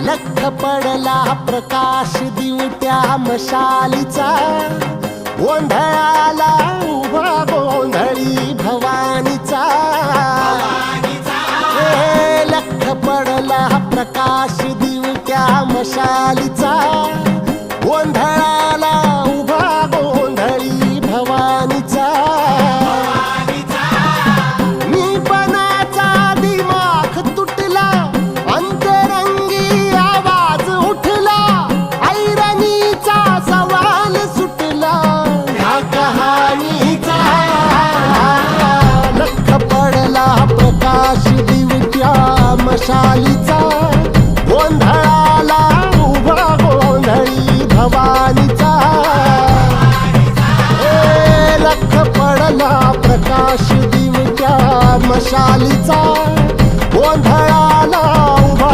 लख पडला प्रकाश दिवट्या मशालीचा, गोंधळाला उभा गोंधळी भवानीचा. लख पडला प्रकाश दिवट्या मशालीचा, गोंधळाला उभा गोंधळी भवानीचा. प्रकाश दिवट्या मशालीचा, गोंधळाला उभा गोंधळी भवानीचा. लख पडला प्रकाश दिवट्या मशालीचा,